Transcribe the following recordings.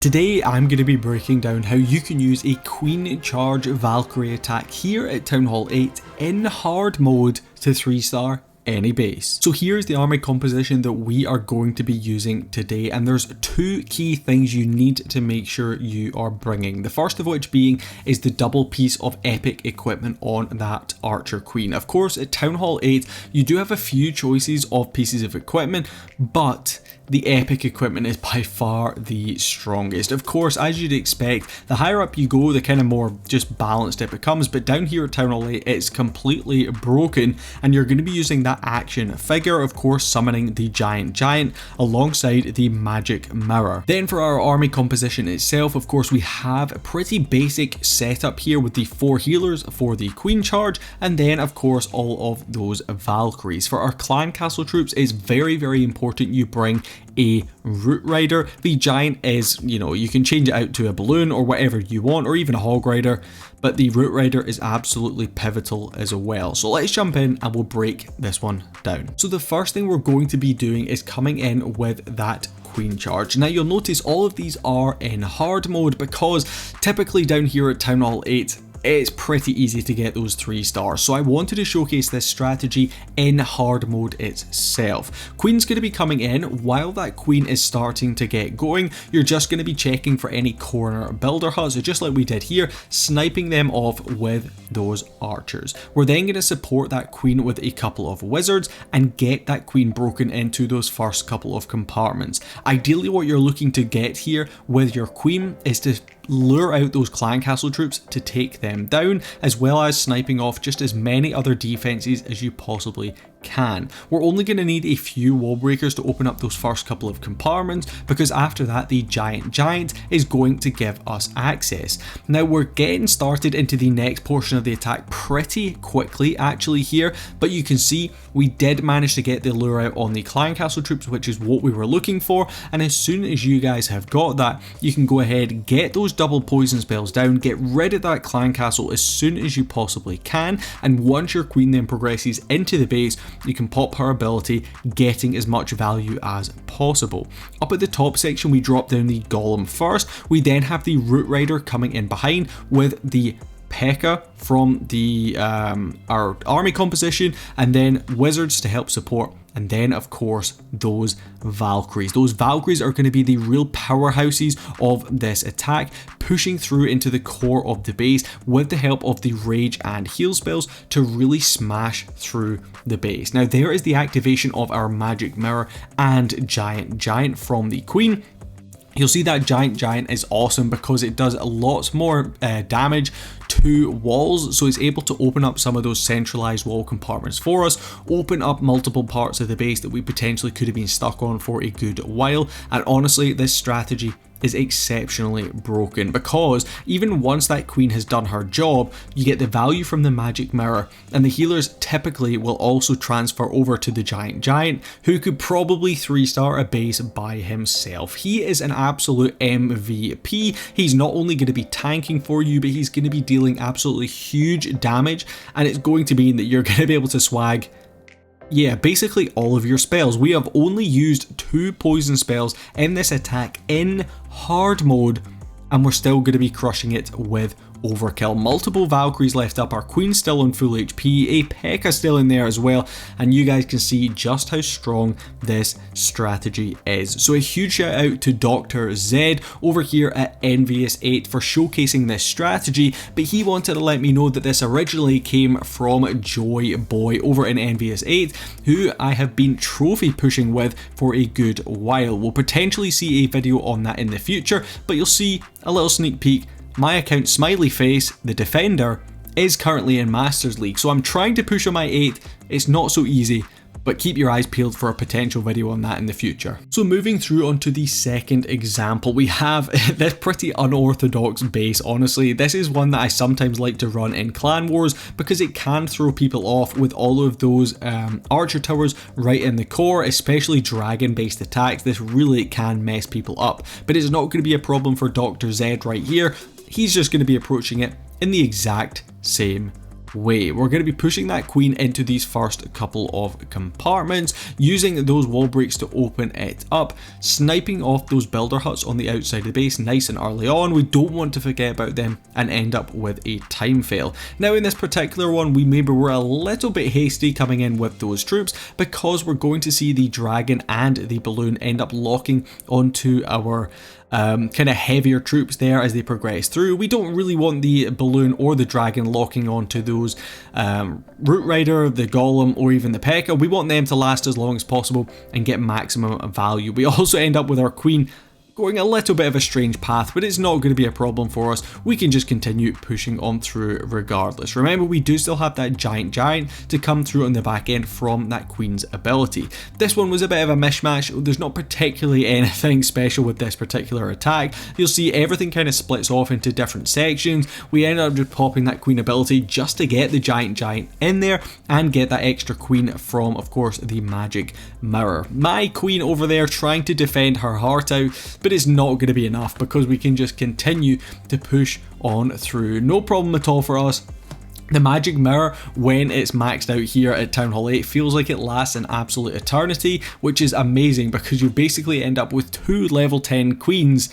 Today I'm going to be breaking down how you can use a Queen Charge Valkyrie attack here at Townhall 8 in hard mode to 3-star any base. So here's the army composition that we are going to be using today, and there's two key things you need to make sure you are bringing. The first of which being is the double piece of epic equipment on that archer queen. Of course at Townhall 8 you do have a few choices of pieces of equipment, but the epic equipment is by far the strongest. Of course, as you'd expect, the higher up you go, the kind of more just balanced it becomes, but down here at Townhall 8, it's completely broken, and you're going to be using that action figure, of course, summoning the giant alongside the magic mirror. Then for our army composition itself, of course, we have a pretty basic setup here with the 4 healers for the Queen Charge, and then, of course, all of those Valkyries. For our clan castle troops, it's very important you bring a root rider. The giant is, you can change it out to a balloon or whatever you want, or even a hog rider, but the root rider is absolutely pivotal as well. So let's jump in and we'll break this one down. So the first thing we're going to be doing is coming in with that Queen Charge. Now you'll notice all of these are in hard mode because typically down here at Townhall 8 it's pretty easy to get those 3 stars, so I wanted to showcase this strategy in hard mode itself. Queen's going to be coming in. While that queen is starting to get going, you're just going to be checking for any corner builder huts, so just like we did here, sniping them off with those archers. We're then going to support that queen with a couple of wizards and get that queen broken into those first couple of compartments. Ideally what you're looking to get here with your queen is to lure out those clan castle troops to take them down, as well as sniping off just as many other defenses as you possibly can. We're only going to need a few wall breakers to open up those first couple of compartments, because after that the giant is going to give us access. Now we're getting started into the next portion of the attack pretty quickly actually here, but you can see we did manage to get the lure out on the clan castle troops, which is what we were looking for, and as soon as you guys have got that, you can go ahead, get those double poison spells down, get rid of that clan castle as soon as you possibly can, and once your queen then progresses into the base, you can pop her ability, getting as much value as possible. Up at the top section we drop down the golem first, we then have the root rider coming in behind with the P.E.K.K.A. from the our army composition, and then wizards to help support, and then of course those Valkyries. Those Valkyries are going to be the real powerhouses of this attack, pushing through into the core of the base with the help of the rage and heal spells to really smash through the base. Now there is the activation of our magic mirror and giant from the queen. You'll see that giant is awesome because it does lots more damage to walls, so it's able to open up some of those centralized wall compartments for us, open up multiple parts of the base that we potentially could have been stuck on for a good while. And honestly, this strategy is exceptionally broken because even once that queen has done her job, you get the value from the magic mirror, and the healers typically will also transfer over to the giant who could probably 3-star a base by himself. He is an absolute MVP. He's not only going to be tanking for you, but he's going to be dealing absolutely huge damage, and it's going to mean that you're going to be able to swag basically all of your spells. We have only used 2 poison spells in this attack in hard mode, and we're still going to be crushing it with overkill. Multiple Valkyries left up, our queen's still on full HP, a P.E.K.K.A. still in there as well, and you guys can see just how strong this strategy is. So a huge shout out to Dr. Z over here at Envious 8 for showcasing this strategy, but he wanted to let me know that this originally came from Joy Boy over in Envious 8, who I have been trophy pushing with for a good while. We'll potentially see a video on that in the future, but you'll see a little sneak peek. My account Smiley Face, the Defender, is currently in Masters League, so I'm trying to push on my 8. It's not so easy, but keep your eyes peeled for a potential video on that in the future. So moving through onto the second example, we have this pretty unorthodox base. Honestly, this is one that I sometimes like to run in Clan Wars because it can throw people off with all of those archer towers right in the core, especially dragon based attacks. This really can mess people up, but it's not going to be a problem for Dr. Z right here. He's just going to be approaching it in the exact same way. We're going to be pushing that queen into these first couple of compartments, using those wall breaks to open it up, sniping off those builder huts on the outside of the base nice and early on. We don't want to forget about them and end up with a time fail. Now in this particular one, we maybe were a little bit hasty coming in with those troops, because we're going to see the dragon and the balloon end up locking onto our kind of heavier troops there as they progress through. We don't really want the balloon or the dragon locking onto those Root Rider, the Golem, or even the P.E.K.K.A. We want them to last as long as possible and get maximum value. We also end up with our queen going a little bit of a strange path, but it's not going to be a problem for us. We can just continue pushing on through regardless. Remember, we do still have that giant to come through on the back end from that queen's ability. This one was a bit of a mishmash. There's not particularly anything special with this particular attack. You'll see everything kind of splits off into different sections. We end up just popping that queen ability just to get the giant in there and get that extra queen from, of course, the magic mirror. My queen over there trying to defend her heart out, but it's not going to be enough because we can just continue to push on through. No problem at all for us. The magic mirror, when it's maxed out here at Townhall 8, feels like it lasts an absolute eternity, which is amazing because you basically end up with 2 level 10 queens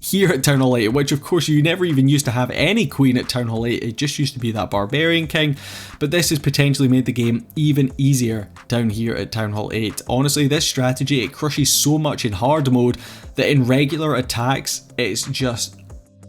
here at Townhall 8, which of course you never even used to have any queen at Townhall 8, it just used to be that Barbarian King, but this has potentially made the game even easier down here at Townhall 8. Honestly, this strategy, it crushes so much in hard mode that in regular attacks, it's just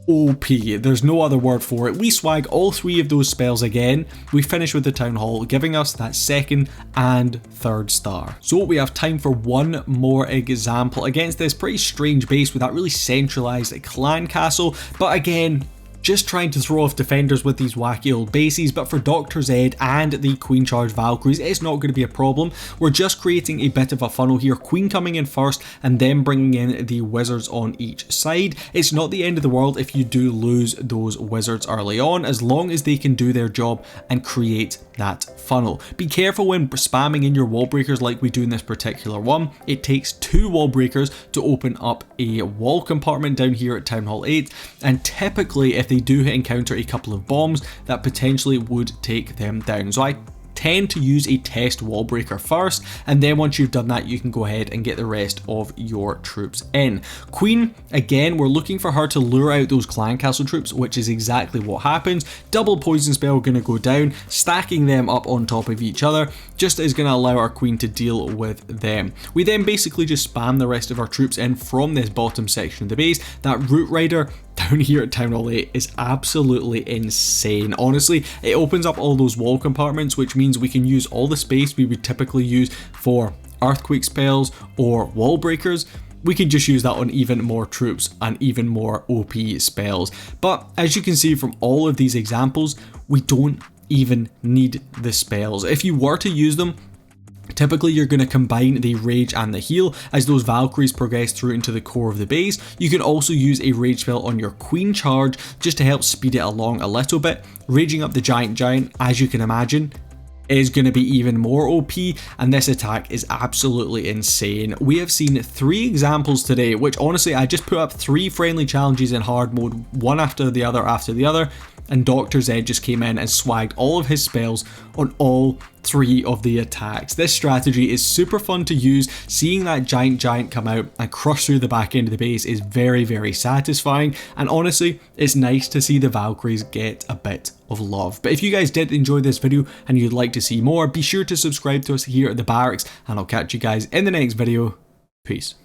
OP. There's no other word for it. We swag all 3 of those spells again. We finish with the Townhall, giving us that 2nd and 3rd star. So we have time for one more example against this pretty strange base with that really centralized clan castle. But again, just trying to throw off defenders with these wacky old bases, but for Dr. Zed and the Queen Charge Valkyries, it's not going to be a problem. We're just creating a bit of a funnel here, Queen coming in first and then bringing in the wizards on each side. It's not the end of the world if you do lose those wizards early on, as long as they can do their job and create that funnel. Be careful when spamming in your wall breakers like we do in this particular one. It takes 2 wall breakers to open up a wall compartment down here at Townhall 8, and typically if they do encounter a couple of bombs, that potentially would take them down. So I tend to use a test wall breaker first, and then once you've done that, you can go ahead and get the rest of your troops in. Queen, again, we're looking for her to lure out those clan castle troops, which is exactly what happens. Double poison spell going to go down, stacking them up on top of each other, just is going to allow our queen to deal with them. We then basically just spam the rest of our troops in from this bottom section of the base. That Root Rider down here at Townhall 8 is absolutely insane. Honestly, it opens up all those wall compartments, which means we can use all the space we would typically use for earthquake spells or wall breakers. We can just use that on even more troops and even more OP spells. But as you can see from all of these examples, we don't even need the spells. If you were to use them, typically you're going to combine the rage and the heal as those Valkyries progress through into the core of the base. You can also use a rage spell on your Queen Charge just to help speed it along a little bit. Raging up the giant, as you can imagine, is going to be even more OP, and this attack is absolutely insane. We have seen 3 examples today, which honestly I just put up 3 friendly challenges in hard mode, one after the other, and Dr. Zed just came in and swagged all of his spells on all 3 of the attacks. This strategy is super fun to use. Seeing that giant come out and crush through the back end of the base is very satisfying, and honestly it's nice to see the Valkyries get a bit of love. But if you guys did enjoy this video and you'd like to see more, be sure to subscribe to us here at the Barracks, and I'll catch you guys in the next video. Peace.